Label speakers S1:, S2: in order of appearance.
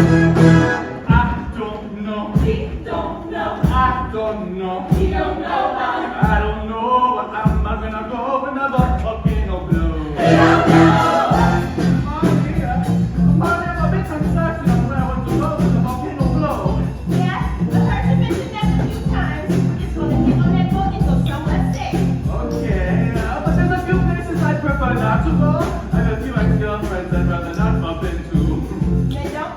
S1: I don't know.
S2: He don't know.
S1: I don't know.
S2: He don't know about.
S1: I don't know, but I'm not gonna go when the volcano blows.
S2: He don't know.
S1: Mommy, I'm a bit concerned when I want to go when the volcano blows.
S2: Yes, I heard you mention that a few times. It's gonna get on that boat and go somewhere safe.
S1: Okay, but there's a few places I prefer not to go. I have a few ex-girlfriends I'd rather not bump into.
S2: Then don't